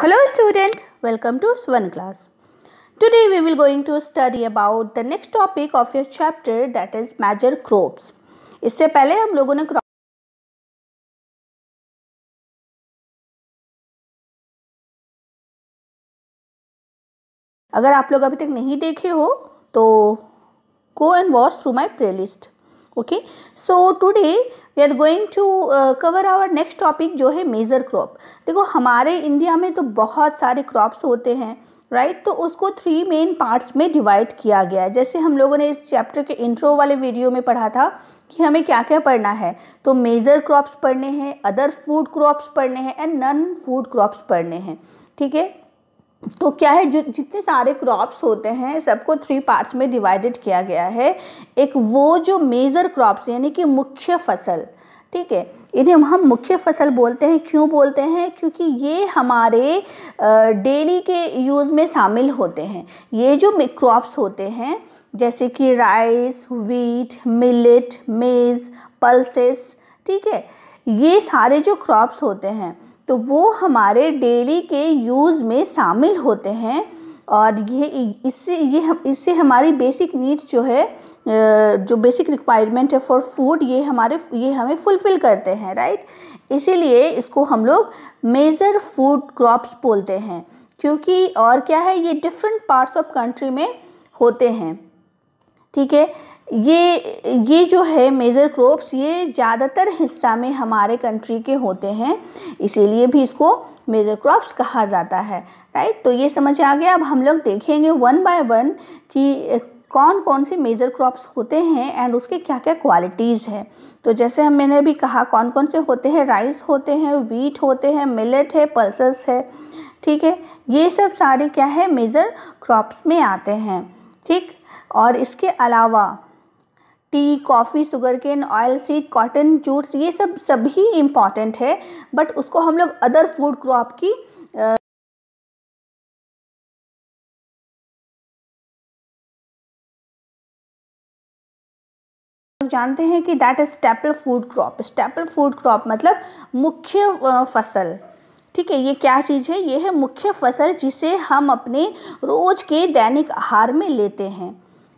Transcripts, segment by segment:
Hello student, welcome to Swan class. Today we will going to study about the next topic of your chapter, that is major crops. इससे पहले हम लोगों ने अगर आप लोग अभी तक नहीं देखे हो तो go and watch through my playlist. Okay, so today we are going to cover our next topic जो है मेजर क्रॉप. देखो हमारे इंडिया में तो बहुत सारे क्रॉप्स होते हैं, राइट. तो उसको 3 मेन पार्ट्स में डिवाइड किया गया है. जैसे हम लोगों ने इस चैप्टर के इंट्रो वाले वीडियो में पढ़ा था कि हमें क्या क्या पढ़ना है. तो मेजर क्रॉप्स पढ़ने हैं, अदर फूड क्रॉप्स पढ़ने हैं एंड नॉन फूड क्रॉप्स पढ़ने हैं. ठीक है. तो क्या है, जो जितने सारे क्रॉप्स होते हैं सबको 3 पार्ट्स में डिवाइडेड किया गया है. एक वो जो मेजर क्रॉप्स यानी कि मुख्य फसल, ठीक है, इन्हें हम मुख्य फसल बोलते हैं. क्यों बोलते हैं? क्योंकि ये हमारे डेली के यूज़ में शामिल होते हैं. ये जो क्रॉप्स होते हैं जैसे कि राइस, व्हीट, मिलेट, मेज, पल्सेस, ठीक है, ये सारे जो क्रॉप्स होते हैं तो वो हमारे डेली के यूज़ में शामिल होते हैं. और इससे हमारी बेसिक नीड्स जो है, जो बेसिक रिक्वायरमेंट है फॉर फूड, ये हमें फुलफ़िल करते हैं, राइट. इसीलिए इसको हम लोग मेजर फूड क्रॉप्स बोलते हैं. क्योंकि और क्या है, ये डिफरेंट पार्ट्स ऑफ कंट्री में होते हैं. ठीक है. ये जो है मेजर क्रॉप्स, ये ज़्यादातर हिस्सा में हमारे कंट्री के होते हैं, इसीलिए भी इसको मेजर क्रॉप्स कहा जाता है, राइट. तो ये समझ आ गया. अब हम लोग देखेंगे वन बाय वन कि कौन कौन से मेजर क्रॉप्स होते हैं एंड उसके क्या क्या क्वालिटीज़ हैं. तो जैसे मैंने भी कहा कौन कौन से होते हैं, राइस होते हैं, व्हीट होते हैं, मिलेट है, पल्सेस है. ठीक है. ये सब सारे क्या है, मेजर क्रॉप्स में आते हैं. ठीक. और इसके अलावा tea, coffee, sugar cane, oil seed, cotton, jutes, ये सब सभी इम्पॉर्टेंट है. बट उसको हम लोग अदर फूड क्रॉप की जानते हैं कि that is staple food crop. Staple food crop मतलब मुख्य फसल. ठीक है. ये क्या चीज़ है? ये है मुख्य फसल जिसे हम अपने रोज के दैनिक आहार में लेते हैं,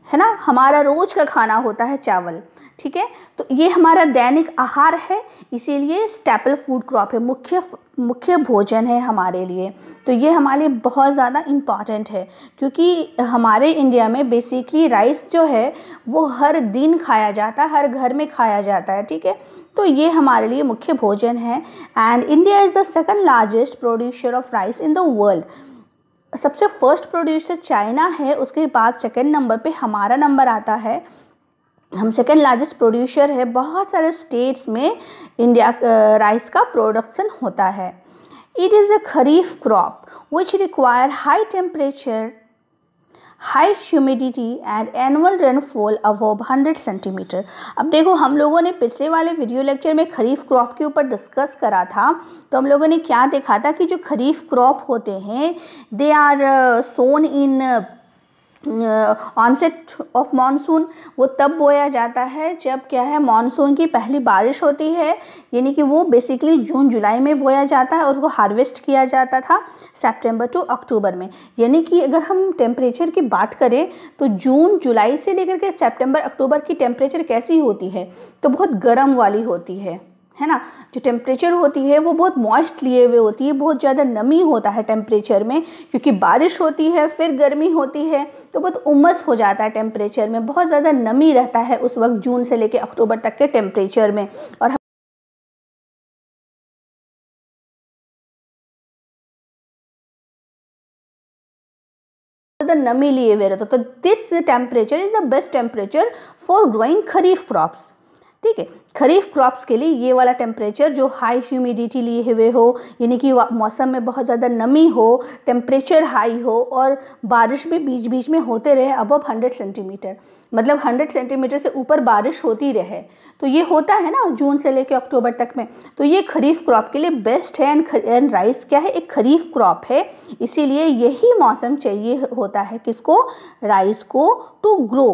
है ना. हमारा रोज का खाना होता है चावल. ठीक है. तो ये हमारा दैनिक आहार है, इसीलिए स्टेपल फूड क्रॉप है, मुख्य भोजन है हमारे लिए. तो ये हमारे लिए बहुत ज़्यादा इम्पॉर्टेंट है क्योंकि हमारे इंडिया में बेसिकली राइस जो है वो हर दिन खाया जाता है, हर घर में खाया जाता है. ठीक है. तो ये हमारे लिए मुख्य भोजन है. And India is the second largest producer of rice in the world. सबसे फर्स्ट प्रोड्यूसर चाइना है, उसके बाद सेकंड नंबर पे हमारा नंबर आता है. हम सेकंड लार्जेस्ट प्रोड्यूसर है. बहुत सारे स्टेट्स में इंडिया राइस का प्रोडक्शन होता है. It is a kharif crop which require high temperature, high humidity and annual rainfall above 100 centimetre. अब देखो हम लोगों ने पिछले वाले वीडियो लेक्चर में खरीफ क्रॉप के ऊपर डिस्कस करा था. तो हम लोगों ने क्या देखा था कि जो खरीफ क्रॉप होते हैं they are sown in onset of monsoon. वो तब बोया जाता है जब क्या है, मानसून की पहली बारिश होती है, यानी कि वो बेसिकली जून जुलाई में बोया जाता है और उसको हार्वेस्ट किया जाता था सितंबर टू अक्टूबर में. यानी कि अगर हम टेम्परेचर की बात करें तो जून जुलाई से लेकर के सितंबर अक्टूबर की टेम्परेचर कैसी होती है, तो बहुत गर्म वाली होती है ना. जो टेम्परेचर होती है वो बहुत मॉइस्ट लिए हुए होती है, बहुत ज़्यादा नमी होता है टेम्परेचर में, क्योंकि बारिश होती है फिर गर्मी होती है तो बहुत उमस हो जाता है टेम्परेचर में, बहुत ज़्यादा नमी रहता है उस वक्त जून से लेकर अक्टूबर तक के टेम्परेचर में. और नमी लिए हुए रहता. तो this temperature is the best temperature for growing kharif crops. ठीक है. खरीफ क्रॉप्स के लिए ये वाला टेम्परेचर जो हाई ह्यूमिडिटी लिए हुए हो, यानी कि मौसम में बहुत ज़्यादा नमी हो, टेम्परेचर हाई हो और बारिश भी बीच बीच में होते रहे अबव 100 सेंटीमीटर, मतलब 100 सेंटीमीटर से ऊपर बारिश होती रहे. तो ये होता है ना जून से लेकर अक्टूबर तक में. तो ये खरीफ क्रॉप के लिए बेस्ट है. एंड राइस क्या है, एक खरीफ क्रॉप है, इसीलिए यही मौसम चाहिए होता है किसको, राइस को, टू ग्रो.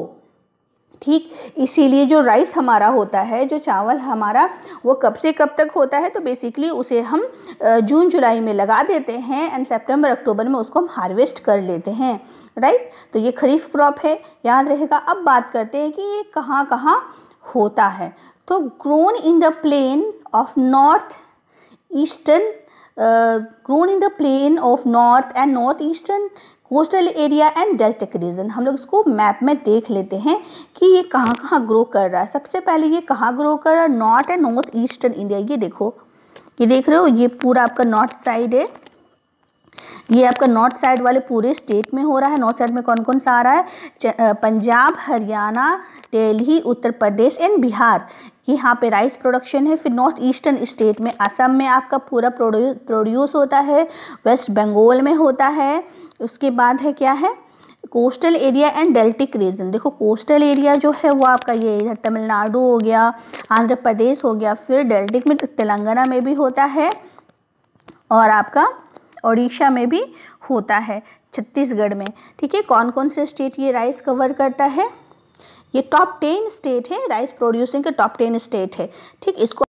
ठीक। इसीलिए जो राइस हमारा होता है, जो चावल हमारा, वो कब से कब तक होता है, तो बेसिकली उसे हम जून जुलाई में लगा देते हैं एंड सितंबर अक्टूबर में उसको हम हार्वेस्ट कर लेते हैं, राइट। तो ये खरीफ क्रॉप है, याद रहेगा। अब बात करते हैं कि ये कहाँ कहाँ होता है। तो grown in the plain of north eastern, grown in the plain of north and north eastern coastal area and deltaic region. हम लोग इसको मैप में देख लेते हैं कि ये कहाँ कहाँ ग्रो कर रहा है। सबसे पहले ये कहाँ ग्रो कर रहा है, north and north eastern India. ये देखो, ये देख रहे हो, ये पूरा आपका नॉर्थ साइड है, ये आपका नॉर्थ साइड वाले पूरे स्टेट में हो रहा है। नॉर्थ साइड में कौन कौन सा आ रहा है, पंजाब, हरियाणा, दिल्ली, उत्तर प्रदेश एंड बिहार, यहाँ पे राइस प्रोडक्शन है। फिर नॉर्थ ईस्टर्न स्टेट में असम में आपका पूरा प्रोड्यूस होता है, वेस्ट बंगाल में होता है। उसके बाद है क्या है, coastal area and deltaic region. देखो कोस्टल एरिया जो है वो आपका ये इधर तमिलनाडु हो गया, आंध्र प्रदेश हो गया। फिर डेल्टिक में तेलंगाना में भी होता है और आपका उड़ीसा में भी होता है, छत्तीसगढ़ में, ठीक है। कौन कौन से स्टेट ये राइस कवर करता है, ये टॉप 10 स्टेट है, राइस प्रोड्यूसिंग के टॉप 10 स्टेट है, ठीक। इसको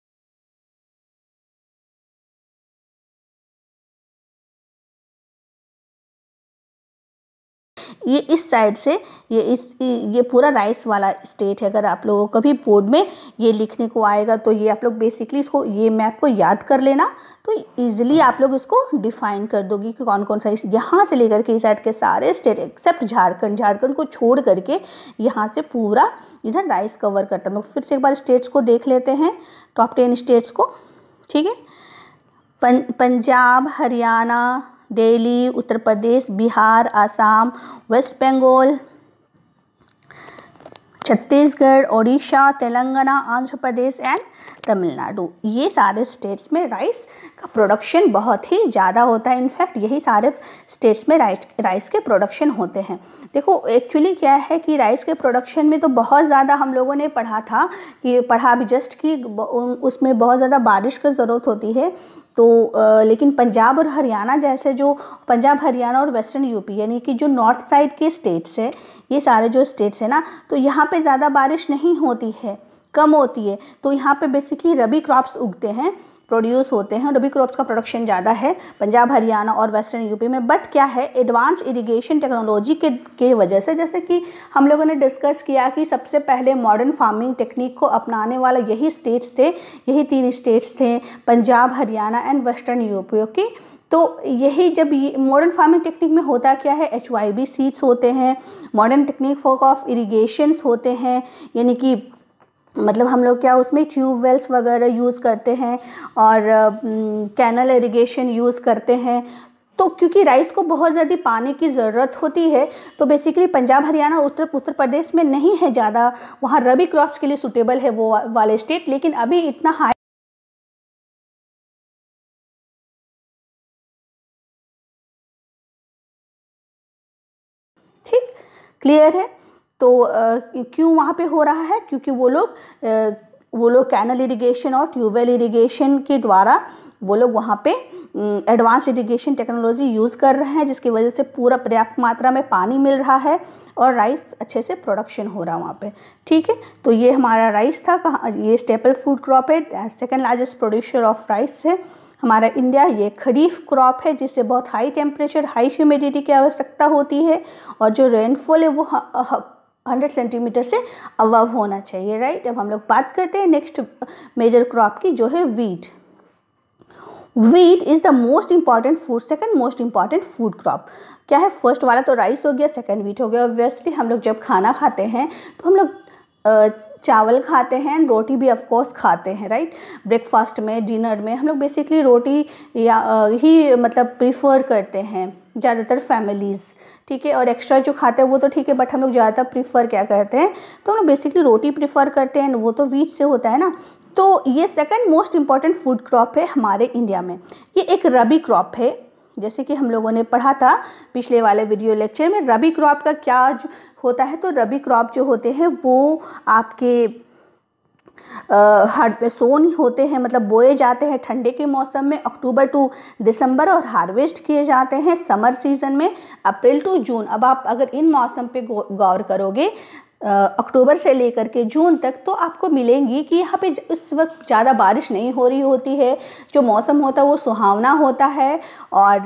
ये इस साइड से ये पूरा राइस वाला स्टेट है। अगर आप लोगों को कभी बोर्ड में ये लिखने को आएगा तो ये आप लोग बेसिकली इसको, ये मैप को याद कर लेना, तो इजीली आप लोग इसको डिफाइन कर दोगे कि कौन कौन सा, यहाँ से लेकर के इस साइड के सारे स्टेट एक्सेप्ट झारखंड, झारखंड को छोड़ करके यहाँ से पूरा इधर राइस कवर करता है। फिर से एक बार स्टेट्स को देख लेते हैं, टॉप 10 स्टेट्स को, ठीक है। Punjab, Haryana, Delhi, Uttar Pradesh, Bihar, Assam, West Bengal, Chhattisgarh, Orissa, Telangana, Andhra Pradesh and Tamil Nadu. ये सारे स्टेट्स में राइस का प्रोडक्शन बहुत ही ज़्यादा होता है। इनफैक्ट यही सारे स्टेट्स में राइस के प्रोडक्शन होते हैं। देखो एक्चुअली क्या है कि राइस के प्रोडक्शन में तो बहुत ज़्यादा हम लोगों ने पढ़ा था, कि पढ़ा भी जस्ट कि उसमें बहुत ज़्यादा बारिश की ज़रूरत होती है। तो लेकिन पंजाब और हरियाणा जैसे, जो पंजाब, हरियाणा और वेस्टर्न यूपी यानी कि जो नॉर्थ साइड के स्टेट्स है, ये सारे जो स्टेट्स है ना, तो यहाँ पे ज़्यादा बारिश नहीं होती है, कम होती है। तो यहाँ पे बेसिकली रबी क्रॉप्स उगते हैं, प्रोड्यूस होते हैं, रबी क्रॉप्स का प्रोडक्शन ज़्यादा है पंजाब, हरियाणा और वेस्टर्न यूपी में। बट क्या है, एडवांस इरिगेशन टेक्नोलॉजी के वजह से, जैसे कि हम लोगों ने डिस्कस किया कि सबसे पहले मॉडर्न फार्मिंग टेक्निक को अपनाने वाला यही स्टेट्स थे, यही 3 स्टेट्स थे, Punjab, Haryana and western UP, okay. तो यही जब ये मॉडर्न फार्मिंग टेक्निक में होता क्या है, HYB सीड्स होते हैं, मॉडर्न टेक्निक ऑफ इरिगेशंस होते हैं, यानी कि मतलब हम लोग क्या उसमें ट्यूबवेल्स वगैरह यूज़ करते हैं और कैनल इरिगेशन यूज़ करते हैं। तो क्योंकि राइस को बहुत ज़्यादा पानी की ज़रूरत होती है, तो बेसिकली पंजाब, हरियाणा, उत्तर प्रदेश में नहीं है ज़्यादा, वहाँ रबी क्रॉप्स के लिए सूटेबल है वो वाले स्टेट। लेकिन अभी इतना हाई, ठीक, क्लियर है। तो क्यों वहाँ पे हो रहा है, क्योंकि वो लोग कैनल इरिगेशन और ट्यूबवेल इरिगेशन के द्वारा वो लोग वहाँ पे एडवांस इरिगेशन टेक्नोलॉजी यूज़ कर रहे हैं, जिसकी वजह से पूरा पर्याप्त मात्रा में पानी मिल रहा है और राइस अच्छे से प्रोडक्शन हो रहा है वहाँ पे, ठीक है। तो ये हमारा राइस था, कहाँ, ये स्टेपल फूड क्रॉप है, second largest producer of rice है हमारा इंडिया। ये खरीफ क्रॉप है जिससे बहुत हाई टेम्परेचर, हाई ह्यूमिडिटी की आवश्यकता होती है और जो रेनफॉल है वो 100 सेंटीमीटर से अबव होना चाहिए, राइट। अब हम लोग बात करते हैं नेक्स्ट मेजर क्रॉप की, जो है wheat. Wheat is the most important food, second most important food crop. क्या है, फर्स्ट वाला तो राइस हो गया, सेकंड वीट हो गया। ऑब्वियसली हम लोग जब खाना खाते हैं तो हम लोग चावल खाते हैं, रोटी भी ऑफ कोर्स खाते हैं, राइट। ब्रेकफास्ट में, डिनर में हम लोग बेसिकली रोटी या ही मतलब प्रीफर करते हैं ज़्यादातर फैमिलीज़, ठीक है। और एक्स्ट्रा जो खाते हैं वो तो ठीक है, बट हम लोग ज़्यादातर प्रीफर क्या करते हैं, तो हम लोग बेसिकली रोटी प्रीफर करते हैं, वो तो वीट से होता है ना। तो ये second most important food crop है हमारे इंडिया में। ये एक रबी क्रॉप है, जैसे कि हम लोगों ने पढ़ा था पिछले वाले वीडियो लेक्चर में। रबी क्रॉप का क्या होता है, तो रबी क्रॉप जो होते हैं वो आपके सोन होते हैं, मतलब बोए जाते हैं ठंडे के मौसम में, अक्टूबर टू दिसंबर, और हार्वेस्ट किए जाते हैं समर सीजन में, अप्रैल टू जून। अब आप अगर इन मौसम पे गौर करोगे, अक्टूबर से लेकर के जून तक, तो आपको मिलेंगी कि यहाँ पे इस वक्त ज़्यादा बारिश नहीं हो रही होती है, जो मौसम होता है वो सुहावना होता है और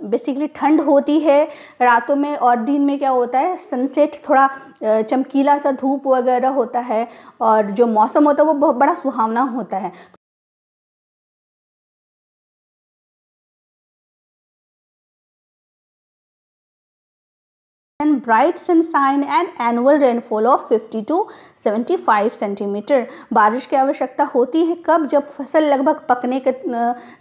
बेसिकली ठंड होती है रातों में, और दिन में क्या होता है सनसेट थोड़ा चमकीला सा धूप वगैरह होता है, और जो मौसम होता है वो बहुत बड़ा सुहावना होता है। and bright sunshine and annual rainfall of 50 to 75 centimetre. बारिश की आवश्यकता होती है कब, जब फसल लगभग पकने के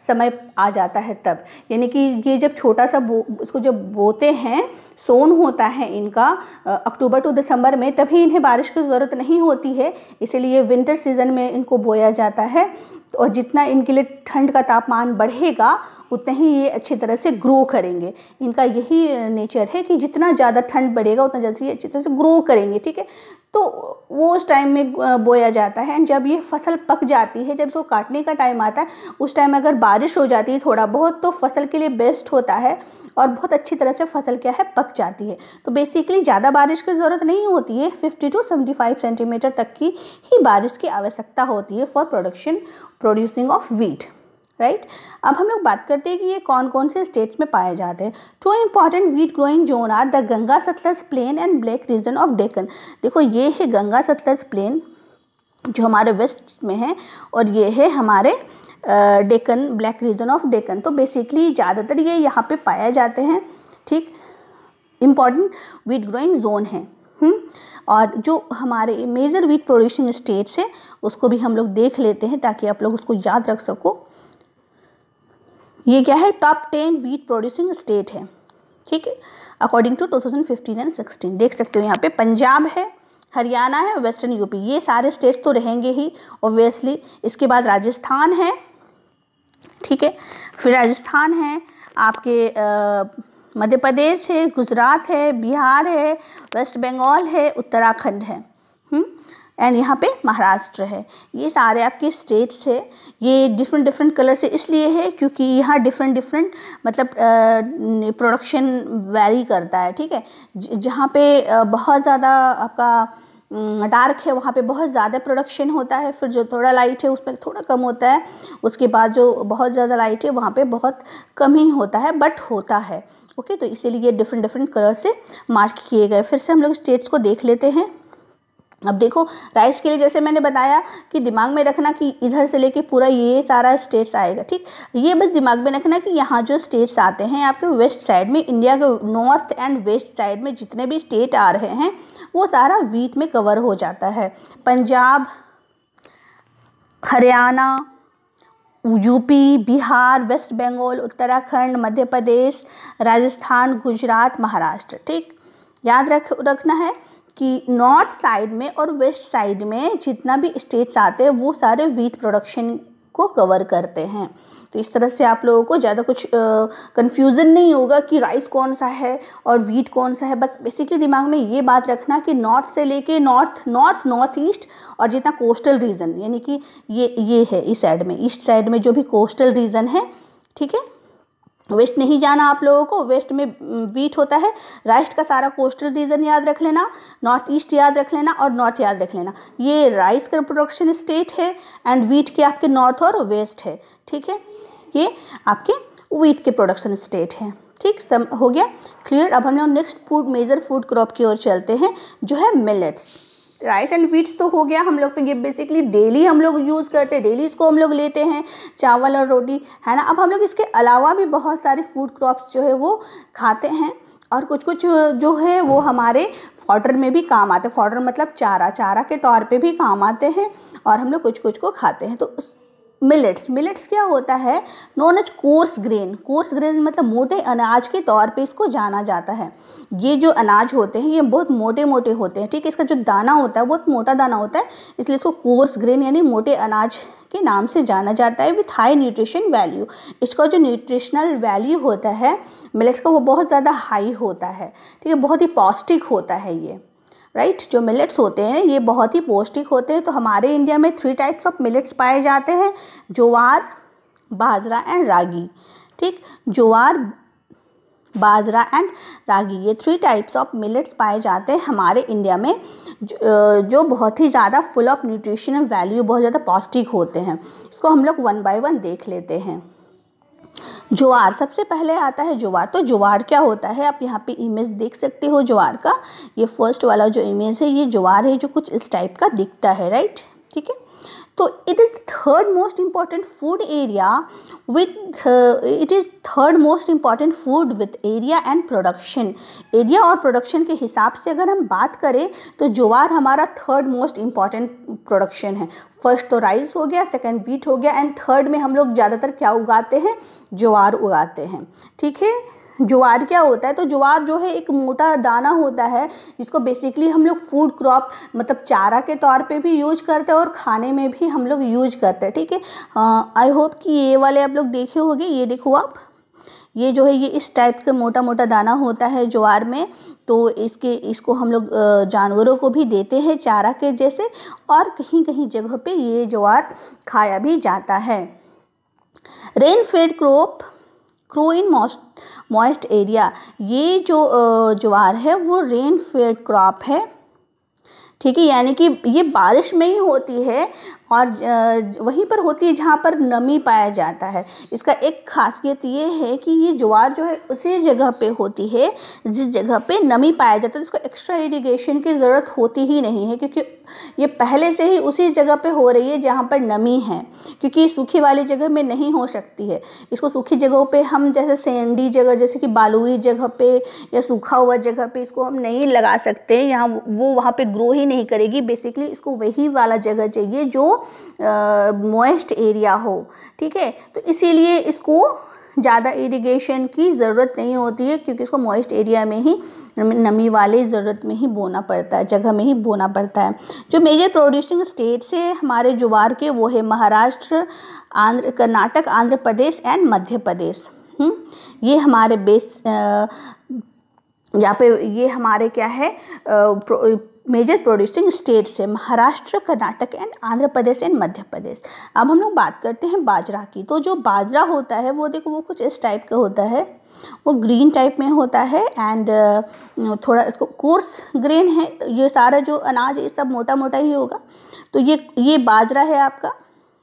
समय आ जाता है तब, यानी कि ये जब छोटा सा इसको जब बोते हैं, सोन होता है इनका अक्टूबर टू दिसंबर में, तभी इन्हें बारिश की ज़रूरत नहीं होती है, इसीलिए विंटर सीजन में इनको बोया जाता है। और जितना इनके लिए ठंड का तापमान बढ़ेगा उतना ही ये अच्छी तरह से ग्रो करेंगे। इनका यही नेचर है कि जितना ज़्यादा ठंड बढ़ेगा उतना जल्दी ये अच्छी तरह से ग्रो करेंगे, ठीक है। तो वो उस टाइम में बोया जाता है। जब ये फसल पक जाती है, जब इसको काटने का टाइम आता है, उस टाइम अगर बारिश हो जाती है थोड़ा बहुत, तो फसल के लिए बेस्ट होता है और बहुत अच्छी तरह से फसल क्या है पक जाती है। तो बेसिकली ज़्यादा बारिश की ज़रूरत नहीं होती है, 50 to 75 सेंटीमीटर तक की ही बारिश की आवश्यकता होती है for producing of wheat, right. अब हम लोग बात करते हैं कि ये कौन कौन से स्टेट्स में पाए जाते हैं। 2 important wheat growing zone are the Ganga Satluj plain and black region of Deccan. देखो ये है गंगा सतलज प्लेन जो हमारे वेस्ट में है, और ये है हमारे Deccan, black region of Deccan. तो बेसिकली ज़्यादातर ये यहाँ पे पाए जाते हैं, ठीक। इम्पॉर्टेंट वीट ग्रोइंग जोन है। और जो हमारे मेजर वीट प्रोड्यूसिंग स्टेट्स है उसको भी हम लोग देख लेते हैं ताकि आप लोग उसको याद रख सको। ये क्या है, टॉप 10 वीट प्रोड्यूसिंग स्टेट है, ठीक है, अकॉर्डिंग टू 2015 एंड 16। देख सकते हो यहाँ पे पंजाब है, हरियाणा है, वेस्टर्न यूपी, ये सारे स्टेट्स तो रहेंगे ही ऑब्वियसली। इसके बाद राजस्थान है, ठीक है, फिर राजस्थान है, आपके मध्य प्रदेश है, गुजरात है, बिहार है, वेस्ट बंगाल है, उत्तराखंड है, एंड यहाँ पे महाराष्ट्र है। ये सारे आपके स्टेट्स है। ये डिफरेंट डिफरेंट कलर से इसलिए है क्योंकि यहाँ डिफरेंट मतलब प्रोडक्शन वैरी करता है, ठीक है। जहाँ पे बहुत ज़्यादा आपका डार्क है वहाँ पे बहुत ज़्यादा प्रोडक्शन होता है, फिर जो थोड़ा लाइट है उसमें थोड़ा कम होता है, उसके बाद जो बहुत ज़्यादा लाइट है वहाँ पे बहुत कम ही होता है, बट होता है, ओके। तो इसीलिए डिफरेंट डिफरेंट कलर से मार्क किए गए। फिर से हम लोग स्टेट्स को देख लेते हैं। अब देखो राइस के लिए जैसे मैंने बताया कि दिमाग में रखना कि इधर से लेके पूरा ये सारा स्टेट्स आएगा, ठीक। ये बस दिमाग में रखना कि यहाँ जो स्टेट्स आते हैं आपके वेस्ट साइड में, इंडिया के नॉर्थ एंड वेस्ट साइड में जितने भी स्टेट आ रहे हैं वो सारा वीट में कवर हो जाता है। पंजाब, हरियाणा, यूपी, बिहार, वेस्ट बंगाल, उत्तराखंड, मध्य प्रदेश, राजस्थान, गुजरात, महाराष्ट्र, ठीक। याद रखना है कि नॉर्थ साइड में और वेस्ट साइड में जितना भी स्टेट्स आते हैं वो सारे वीट प्रोडक्शन को कवर करते हैं। तो इस तरह से आप लोगों को ज़्यादा कुछ कंफ्यूजन नहीं होगा कि राइस कौन सा है और वीट कौन सा है। बस बेसिकली दिमाग में ये बात रखना कि नॉर्थ से लेके नॉर्थ ईस्ट और जितना कोस्टल रीजन, यानी कि ये है इस साइड में, ईस्ट साइड में जो भी कोस्टल रीजन है, ठीक है। वेस्ट नहीं जाना आप लोगों को, वेस्ट में वीट होता है। राइस का सारा कोस्टल रीजन याद रख लेना, नॉर्थ ईस्ट याद रख लेना और नॉर्थ याद रख लेना। ये राइस का प्रोडक्शन स्टेट है एंड वीट के आपके नॉर्थ और वेस्ट है, ठीक है। ये आपके वीट के प्रोडक्शन स्टेट है, ठीक। सब हो गया क्लियर। अब हम लोग next food major food crop की ओर चलते हैं जो है मिलेट्स। राइस एंड वीट्स तो हो गया हम लोग, तो ये बेसिकली डेली हम लोग यूज़ करते हैं, डेली इसको हम लोग लेते हैं, चावल और रोटी, है ना। अब हम लोग इसके अलावा भी बहुत सारे फूड क्रॉप्स जो है वो खाते हैं, और कुछ कुछ जो है वो हमारे फॉडर में भी काम आते हैं। फॉडर मतलब चारा के तौर पे भी काम आते हैं, और हम लोग कुछ कुछ को खाते हैं। तो मिलेट्स क्या होता है, नॉन एज कोर्स ग्रेन मतलब मोटे अनाज के तौर पे इसको जाना जाता है। ये जो अनाज होते हैं ये बहुत मोटे मोटे होते हैं, ठीक है। इसका जो दाना होता है बहुत मोटा दाना होता है, इसलिए इसको कोर्स ग्रेन यानी मोटे अनाज के नाम से जाना जाता है, विथ हाई न्यूट्रिशन वैल्यू। इसका जो न्यूट्रिशनल वैल्यू होता है मिलेट्स का वो बहुत ज़्यादा हाई होता है, ठीक है, बहुत ही पौष्टिक होता है ये, राइट। जो मिलेट्स होते हैं ये बहुत ही पौष्टिक होते हैं। तो हमारे इंडिया में 3 टाइप्स ऑफ मिलेट्स पाए जाते हैं, ज्वार, बाजरा एंड रागी, ठीक। ज्वार, बाजरा एंड रागी, ये 3 टाइप्स ऑफ मिलेट्स पाए जाते हैं हमारे इंडिया में, जो बहुत ही ज़्यादा फुल ऑफ न्यूट्रिशनल वैल्यू, बहुत ज़्यादा पौष्टिक होते हैं। इसको हम लोग 1 बाय 1 देख लेते हैं। ज्वार, सबसे पहले आता है ज्वार। तो ज्वार क्या होता है, आप यहाँ पे इमेज देख सकते हो ज्वार का। ये फर्स्ट वाला जो इमेज है ये ज्वार है, जो कुछ इस टाइप का दिखता है, राइट। ठीक है, तो it is third most important food area with it is third most important food with area and production. Area और प्रोडक्शन के हिसाब से अगर हम बात करें तो ज्वार हमारा थर्ड मोस्ट इम्पॉर्टेंट प्रोडक्शन है। फर्स्ट तो राइस हो गया, सेकंड व्हीट हो गया, एंड थर्ड में हम लोग ज़्यादातर क्या उगाते हैं, ज्वार उगाते हैं। ठीक है, ज्वार क्या होता है, तो ज्वार जो है एक मोटा दाना होता है, जिसको बेसिकली हम लोग फूड क्रॉप मतलब चारा के तौर पे भी यूज करते हैं और खाने में भी हम लोग यूज करते हैं। ठीक है, आई होप कि ये वाले आप लोग देखे होंगे। ये देखो आप, ये जो है ये इस टाइप का मोटा मोटा दाना होता है ज्वार में, तो इसको हम लोग जानवरों को भी देते हैं चारा के जैसे, और कहीं कहीं जगह पे ये ज्वार खाया भी जाता है। Rain fade crop grow in moist area, ये जो ज्वार है वो रेन फेड क्रॉप है। ठीक है, यानी कि ये बारिश में ही होती है और वहीं पर होती है जहाँ पर नमी पाया जाता है। इसका एक खासियत ये है कि ये ज्वार जो है उसी जगह पे होती है जिस जगह पे नमी पाया जाता है, इसको एक्स्ट्रा इरिगेशन की ज़रूरत होती ही नहीं है, क्योंकि ये पहले से ही उसी जगह पे हो रही है जहाँ पर नमी है, क्योंकि सूखी वाली जगह में नहीं हो सकती है। इसको सूखी जगहों पे हम जैसे सैंडी जगह, जैसे कि बालुई जगह पे या सूखा हुआ जगह पे इसको हम नहीं लगा सकते, यहाँ वो वहाँ पे ग्रो ही नहीं करेगी। बेसिकली इसको वही वाला जगह चाहिए जो मॉइस्ट एरिया हो। ठीक है, तो इसीलिए इसको ज़्यादा इरिगेशन की ज़रूरत नहीं होती है, क्योंकि इसको मॉइस्ट एरिया में ही नमी वाले ज़रूरत में ही बोना पड़ता है, जगह में ही बोना पड़ता है। जो मेजर प्रोड्यूसिंग स्टेट्स है हमारे ज्वार के वो है महाराष्ट्र, कर्नाटक, आंध्र प्रदेश एंड मध्य प्रदेश। ये हमारे यहाँ पे ये हमारे क्या है मेजर प्रोड्यूसिंग स्टेट्स है, महाराष्ट्र, कर्नाटक एंड आंध्र प्रदेश एंड मध्य प्रदेश। अब हम लोग बात करते हैं बाजरा की। तो जो बाजरा होता है वो देखो वो कुछ इस टाइप का होता है, वो ग्रीन टाइप में होता है एंड थोड़ा इसको कोर्स ग्रेन है। तो ये सारा जो अनाज है ये सब मोटा मोटा ही होगा। तो ये बाजरा है आपका।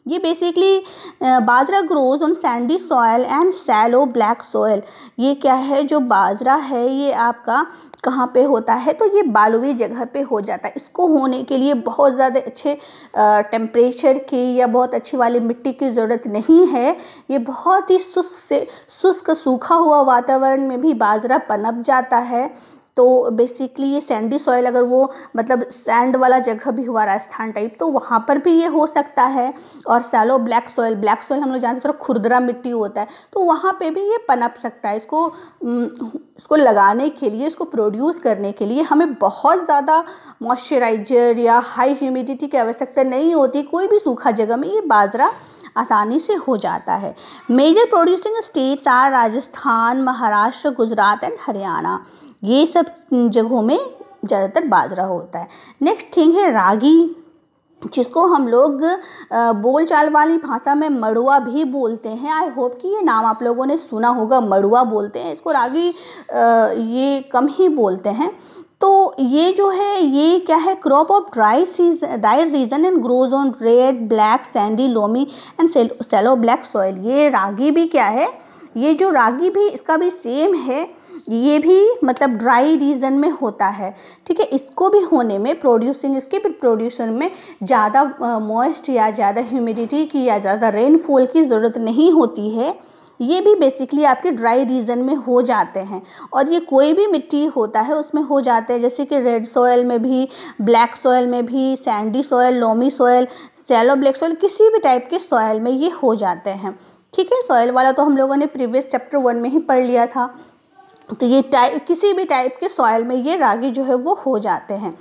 ये basically bajra grows on sandy soil and shallow black soil. ये क्या है, जो बाजरा है ये आपका कहाँ पे होता है, तो ये बालुई जगह पे हो जाता है। इसको होने के लिए बहुत ज़्यादा अच्छे टेम्परेचर की या बहुत अच्छी वाली मिट्टी की ज़रूरत नहीं है। ये बहुत ही शुष्क सूखा हुआ वातावरण में भी बाजरा पनप जाता है। तो बेसिकली ये सैंडी सॉइल, अगर वो मतलब सैंड वाला जगह भी हुआ राजस्थान टाइप, तो वहाँ पर भी ये हो सकता है। और सैलो ब्लैक सॉइल हम लोग जानते हैं थोड़ा खुरदरा मिट्टी होता है, तो वहाँ पे भी ये पनप सकता है। इसको लगाने के लिए, इसको प्रोड्यूस करने के लिए हमें बहुत ज़्यादा मॉइस्चराइजर या हाई ह्यूमिडिटी की आवश्यकता नहीं होती। कोई भी सूखा जगह में ये बाजरा आसानी से हो जाता है। Major producing states are Rajasthan, Maharashtra, Gujarat and Haryana. ये सब जगहों में ज़्यादातर बाजरा होता है। नेक्स्ट थिंग है रागी, जिसको हम लोग बोलचाल वाली भाषा में मड़ुआ भी बोलते हैं। आई होप कि ये नाम आप लोगों ने सुना होगा, मड़ुआ बोलते हैं इसको, रागी ये कम ही बोलते हैं। तो ये जो है ये क्या है, crop of dry region and grows on red, black, sandy, loamy and shallow black soil. ये रागी भी क्या है, ये जो रागी भी इसका भी सेम है, ये भी मतलब ड्राई रीजन में होता है। ठीक है, इसको भी होने में इसके भी प्रोड्यूसन में ज़्यादा मॉइस्ट या ज़्यादा ह्यूमिडिटी की या ज़्यादा रेनफॉल की ज़रूरत नहीं होती है। ये भी बेसिकली आपके ड्राई रीजन में हो जाते हैं, और ये कोई भी मिट्टी होता है उसमें हो जाते हैं, जैसे कि रेड सॉयल में भी, ब्लैक सॉयल में भी, sandy soil, loamy soil, shallow black soil, किसी भी टाइप के सॉयल में ये हो जाते हैं। ठीक है, सॉयल वाला तो हम लोगों ने प्रीवियस चैप्टर 1 में ही पढ़ लिया था। तो ये किसी भी टाइप के सॉयल में ये रागी जो है वो हो जाते हैं।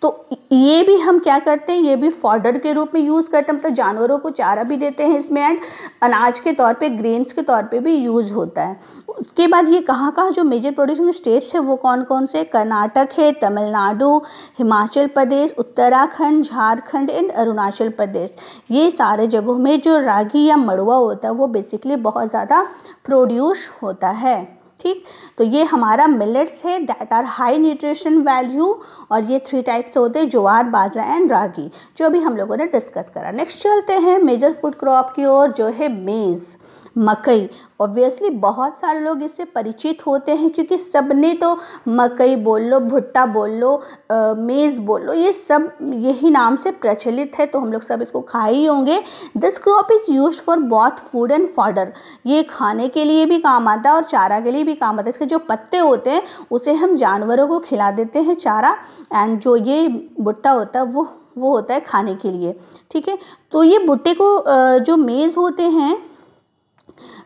तो ये भी हम क्या करते हैं, ये भी फॉडर के रूप में यूज़ करते हैं, मतलब जानवरों को चारा भी देते हैं इसमें, एंड अनाज के तौर पे, ग्रेन्स के तौर पे भी यूज़ होता है। उसके बाद ये कहाँ जो मेजर प्रोड्यूसिंग स्टेट्स है वो कौन कौन से, कर्नाटक है, तमिलनाडु, हिमाचल प्रदेश, उत्तराखंड, झारखंड एंड अरुणाचल प्रदेश। ये सारे जगहों में जो रागी या मड़ुआ होता है वो बेसिकली बहुत ज़्यादा प्रोड्यूस होता है। ठीक। तो ये हमारा मिलेट्स है that are high nutrition value, और ये 3 टाइप्स होते हैं, ज्वार, बाजरा एंड रागी, जो भी हम लोगों ने डिस्कस करा। नेक्स्ट चलते हैं मेजर फूड क्रॉप की ओर, जो है मेज़, मकई। ऑब्वियसली बहुत सारे लोग इससे परिचित होते हैं क्योंकि सब ने तो मकई बोल लो, भुट्टा बोल लो, मेज़ बोल लो, ये सब यही नाम से प्रचलित है, तो हम लोग सब इसको खाए ही होंगे। This crop is used for both food and fodder. ये खाने के लिए भी काम आता है और चारा के लिए भी काम आता है। इसके जो पत्ते होते हैं उसे हम जानवरों को खिला देते हैं चारा, एंड जो ये भुट्टा होता है वो होता है खाने के लिए, ठीक है। तो ये भुट्टे को जो मेज़ होते हैं,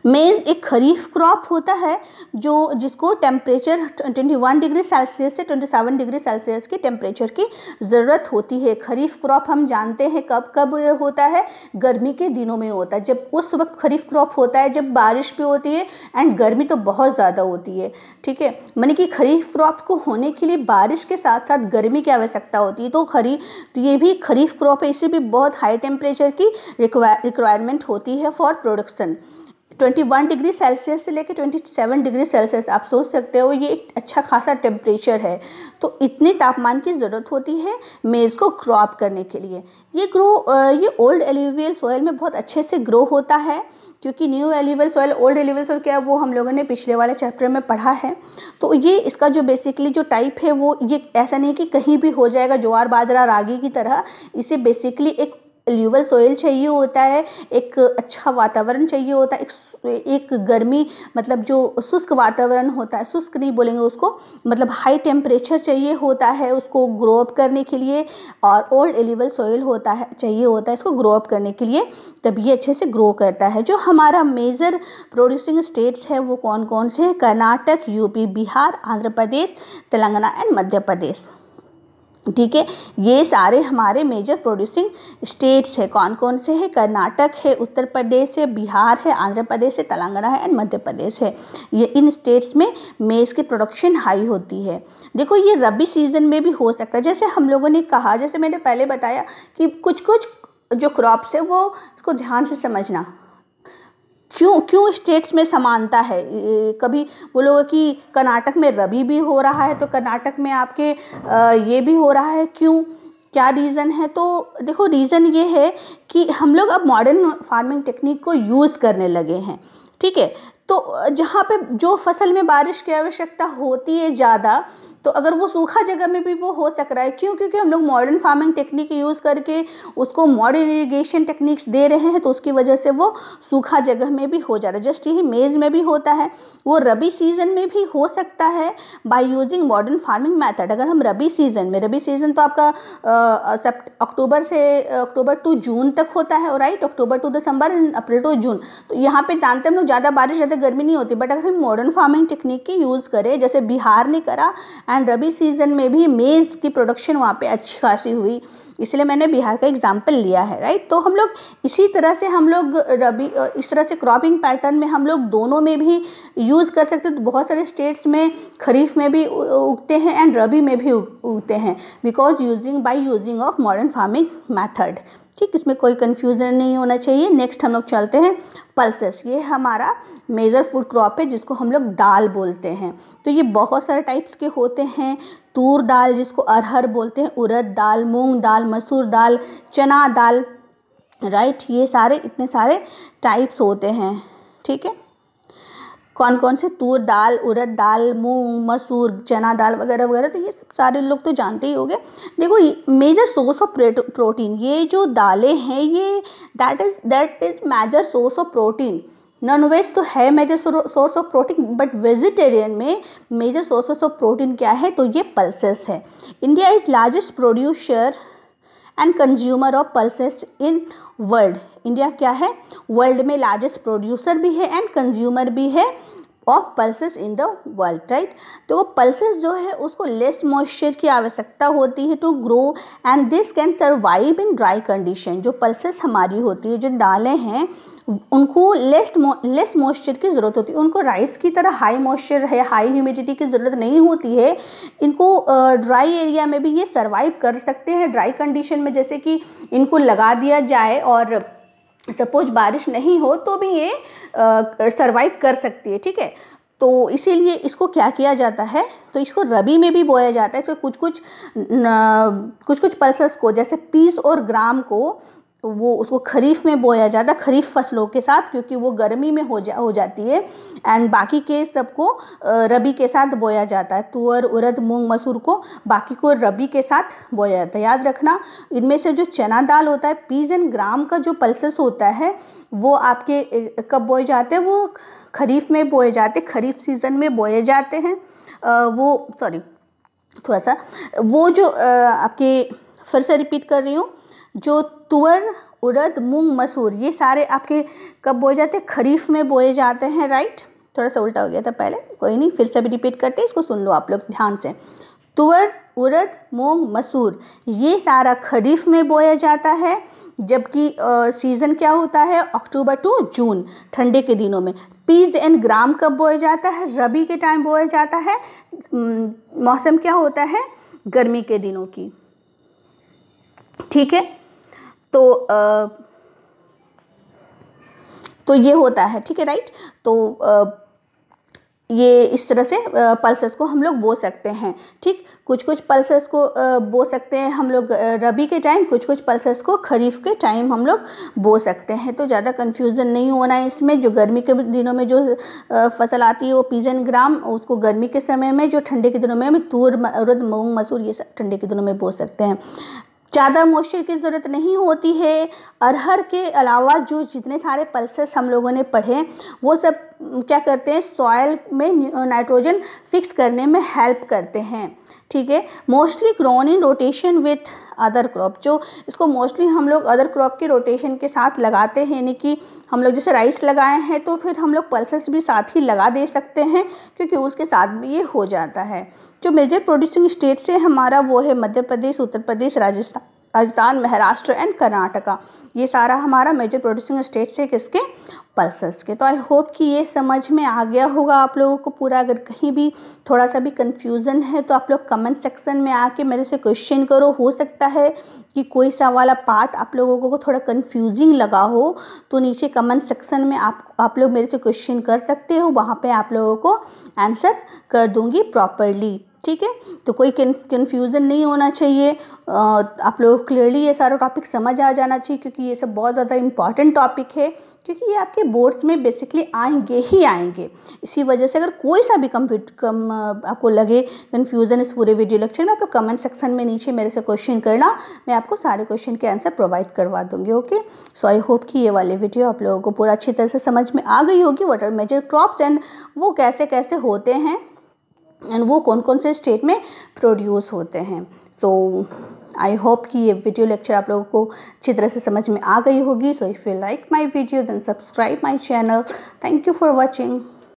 मेज़ एक खरीफ क्रॉप होता है जिसको टेम्परेचर 21 डिग्री सेल्सियस से 27 डिग्री सेल्सियस की टेम्परेचर की ज़रूरत होती है। खरीफ क्रॉप हम जानते हैं कब कब होता है, गर्मी के दिनों में होता है, जब उस वक्त खरीफ क्रॉप होता है जब बारिश भी होती है एंड गर्मी तो बहुत ज़्यादा होती है, ठीक है। माने कि खरीफ क्रॉप को होने के लिए बारिश के साथ साथ गर्मी की आवश्यकता होती है, तो ये भी खरीफ क्रॉप है, इसे भी बहुत हाई टेम्परेचर की रिक्वायरमेंट होती है फॉर प्रोडक्शन। 21 डिग्री सेल्सियस से लेकर 27 डिग्री सेल्सियस, आप सोच सकते हो ये एक अच्छा खासा टेम्परेचर है, तो इतने तापमान की ज़रूरत होती है मेज़ को क्रॉप करने के लिए। ये ओल्ड एल्यूवियल सॉइल में बहुत अच्छे से ग्रो होता है, क्योंकि new alluvial soil, old alluvial soil क्या है वो हम लोगों ने पिछले वाले चैप्टर में पढ़ा है। तो ये इसका जो बेसिकली जो टाइप है वो ये ऐसा नहीं कि कहीं भी हो जाएगा ज्वार, बाजरा, रागी की तरह। इसे बेसिकली एक एल्यूवियल सॉइल चाहिए होता है, एक अच्छा वातावरण चाहिए होता है, एक गर्मी मतलब जो शुष्क वातावरण होता है, शुष्क नहीं बोलेंगे उसको, मतलब हाई टेम्परेचर चाहिए होता है उसको ग्रो अप करने के लिए, और ओल्ड एल्यूवियल सॉइल चाहिए होता है इसको ग्रो अप करने के लिए, तब ये अच्छे से ग्रो करता है। जो हमारा मेजर प्रोड्यूसिंग स्टेट्स है वो कौन कौन से हैं? कर्नाटक, यूपी, बिहार, आंध्र प्रदेश, तेलंगाना एंड मध्य प्रदेश, ठीक है। ये सारे हमारे मेजर प्रोड्यूसिंग स्टेट्स है। कौन कौन से हैं? कर्नाटक है, उत्तर प्रदेश है, बिहार है, आंध्र प्रदेश है, तेलंगाना है एंड मध्य प्रदेश है। ये इन स्टेट्स में मेज़ की प्रोडक्शन हाई होती है। देखो ये रबी सीजन में भी हो सकता है, जैसे हम लोगों ने कहा, जैसे मैंने पहले बताया कि कुछ कुछ जो क्रॉप्स है वो इसको ध्यान से समझना, क्यों स्टेट्स में समानता है। कभी बोलोगे कि कर्नाटक में रबी भी हो रहा है तो कर्नाटक में आपके ये भी हो रहा है, क्यों, क्या रीज़न है? तो देखो रीज़न ये है कि हम लोग अब मॉडर्न फार्मिंग टेक्निक को यूज़ करने लगे हैं, ठीक है। तो जहाँ पे जो फसल में बारिश की आवश्यकता होती है ज़्यादा, तो अगर वो सूखा जगह में भी वो हो सक रहा है, क्यों? क्योंकि हम लोग मॉडर्न फार्मिंग टेक्निक यूज़ करके उसको मॉडर्न इरिगेशन टेक्निक्स दे रहे हैं, तो उसकी वजह से वो सूखा जगह में भी हो जा रहा है। जस्ट यही मेज़ में भी होता है, वो रबी सीज़न में भी हो सकता है by using modern farming method. अगर हम रबी सीज़न तो आपका अक्टूबर टू जून तक होता है, right, October to December and April to June. तो यहाँ पे जानते हैं हम लोग ज़्यादा बारिश, ज़्यादा गर्मी नहीं होती, बट अगर हम मॉडर्न फार्मिंग टेक्निक की यूज़ करें जैसे बिहार ने करा, एंड रबी सीजन में भी मेज़ की प्रोडक्शन वहाँ पे अच्छी खासी हुई, इसलिए मैंने बिहार का एग्जाम्पल लिया है, राइट। तो हम लोग इसी तरह से इस तरह से क्रॉपिंग पैटर्न में हम लोग दोनों में भी यूज़ कर सकते हैं। तो बहुत सारे स्टेट्स में खरीफ में भी उगते हैं एंड रबी में भी उगते हैं, because by using of modern farming method, ठीक। इसमें कोई कन्फ्यूज़न नहीं होना चाहिए। नेक्स्ट हम लोग चलते हैं पल्सेस। ये हमारा मेजर फूड क्रॉप है जिसको हम लोग दाल बोलते हैं। तो ये बहुत सारे टाइप्स के होते हैं। तूर दाल जिसको अरहर बोलते हैं, उड़द दाल, मूंग दाल, मसूर दाल, चना दाल, राइट, ये सारे इतने सारे टाइप्स होते हैं, ठीक है। कौन कौन से? तूर दाल, उड़द दाल, मूंग, मसूर, चना दाल वगैरह वगैरह, तो ये सब सारे लोग तो जानते ही होंगे। देखो मेजर सोर्स ऑफ प्रोटीन, ये जो दालें हैं ये that is major source of protein. Non veg तो है major source of protein, but vegetarian में मेजर सोर्सेस ऑफ प्रोटीन क्या है? तो ये पल्सेस है। India is largest producer and consumer of pulses in world. India क्या है? वर्ल्ड में लार्जेस्ट प्रोड्यूसर भी है एंड कंज्यूमर भी है of pulses in the world, right. तो वो पल्सेस जो है उसको लेस मॉइस्चर की आवश्यकता होती है to grow and this can survive in dry condition. जो पल्सेस हमारी होती है, जो दालें हैं, उनको लेस मॉइस्चर की ज़रूरत होती है। उनको राइस की तरह हाई मॉइस्चर है, हाई ह्यूमिडिटी की ज़रूरत नहीं होती है। इनको ड्राई एरिया में भी ये सर्वाइव कर सकते हैं। ड्राई कंडीशन में जैसे कि इनको लगा दिया जाए और सपोज बारिश नहीं हो तो भी ये सर्वाइव कर सकती है, ठीक है। तो इसीलिए इसको क्या किया जाता है, तो इसको रबी में भी बोया जाता है। इसको कुछ कुछ पल्सेस को, जैसे पीस और ग्राम को, तो वो उसको खरीफ में बोया जाता है, खरीफ फसलों के साथ, क्योंकि वो गर्मी में हो जाती है। एंड बाकी के सबको रबी के साथ बोया जाता है। तुअर, उड़द, मूंग, मसूर को बाकी को रबी के साथ बोया जाता है। याद रखना, इनमें से जो चना दाल होता है, पीस एंड ग्राम का जो पल्सेस होता है, वो आपके कब बोए जाते हैं, वो खरीफ में बोए जाते हैं, खरीफ सीजन में बोए जाते हैं। वो जो आपके, फिर से रिपीट कर रही हूँ, जो तुअर, उड़द, मूंग, मसूर, ये सारे आपके कब बोए जाते हैं, खरीफ में बोए जाते हैं, राइट। थोड़ा सा उल्टा हो गया था पहले, कोई नहीं, फिर से भी रिपीट करते हैं, इसको सुन लो आप लोग ध्यान से। तुअर, उड़द, मूंग, मसूर, ये सारा खरीफ में बोया जाता है, जबकि सीज़न क्या होता है, अक्टूबर टू जून, ठंडे के दिनों में। पीस एंड ग्राम कब बोया जाता है, रबी के टाइम बोया जाता है। मौसम क्या होता है, गर्मी के दिनों की, ठीक है। तो ये होता है, ठीक है, राइट। तो ये इस तरह से पल्सेस को हम लोग बो सकते हैं, ठीक। कुछ कुछ पल्सेस को बो सकते हैं हम लोग रबी के टाइम, कुछ कुछ पल्सेस को खरीफ के टाइम हम लोग बो सकते हैं। तो ज़्यादा कन्फ्यूज़न नहीं होना है इसमें। जो गर्मी के दिनों में जो फसल आती है वो पीस एंड ग्राम, उसको गर्मी के समय में, जो ठंडे के दिनों में तूर, उड़द, मूंग, मसूर, ये सब ठंडे के दिनों में बो सकते हैं। ज़्यादा मॉइस्चर की ज़रूरत नहीं होती है। अरहर के अलावा जो जितने सारे पल्सेस हम लोगों ने पढ़े, वो सब क्या करते हैं, सॉइल में नाइट्रोजन फिक्स करने में हेल्प करते हैं, ठीक है। Mostly grown in rotation with other crop, जो इसको मोस्टली हम लोग अदर क्रॉप के रोटेशन के साथ लगाते हैं, यानी कि हम लोग जैसे राइस लगाए हैं तो फिर हम लोग पल्सेस भी साथ ही लगा दे सकते हैं, क्योंकि उसके साथ भी ये हो जाता है। जो मेजर प्रोड्यूसिंग स्टेट से हमारा वो है मध्य प्रदेश, उत्तर प्रदेश, राजस्थान, महाराष्ट्र एंड कर्नाटका। ये सारा हमारा मेजर प्रोड्यूसिंग स्टेट्स है किसके, पल्सेस के। तो आई होप कि ये समझ में आ गया होगा आप लोगों को पूरा। अगर कहीं भी थोड़ा सा भी कन्फ्यूज़न है तो आप लोग कमेंट सेक्शन में आके मेरे से क्वेश्चन करो। हो सकता है कि कोई सा वाला पार्ट आप लोगों को थोड़ा कन्फ्यूजिंग लगा हो, तो नीचे कमेंट सेक्शन में आप लोग मेरे से क्वेश्चन कर सकते हो, वहाँ पे आप लोगों को आंसर कर दूँगी प्रॉपरली, ठीक है। तो कोई कन्फ्यूज़न नहीं होना चाहिए। आप लोग क्लियरली ये सारा टॉपिक समझ आ जाना चाहिए, क्योंकि ये सब बहुत ज़्यादा इम्पॉर्टेंट टॉपिक है, क्योंकि ये आपके बोर्ड्स में बेसिकली आएंगे ही आएंगे। इसी वजह से अगर कोई सा भी आपको लगे कन्फ्यूज़न इस पूरे वीडियो लेक्चर में, आप लोग कमेंट सेक्शन में नीचे मेरे से क्वेश्चन करना, मैं आपको सारे क्वेश्चन के आंसर प्रोवाइड करवा दूँगी, ओके। सो आई होप कि ये वाले वीडियो आप लोगों को पूरा अच्छी तरह से समझ में आ गई होगी। What are major crops and वो कैसे कैसे होते हैं, एंड वो कौन कौन से स्टेट में प्रोड्यूस होते हैं। सो आई होप कि ये वीडियो लेक्चर आप लोगों को अच्छी तरह से समझ में आ गई होगी। So if you like my video then subscribe my channel. Thank you for watching.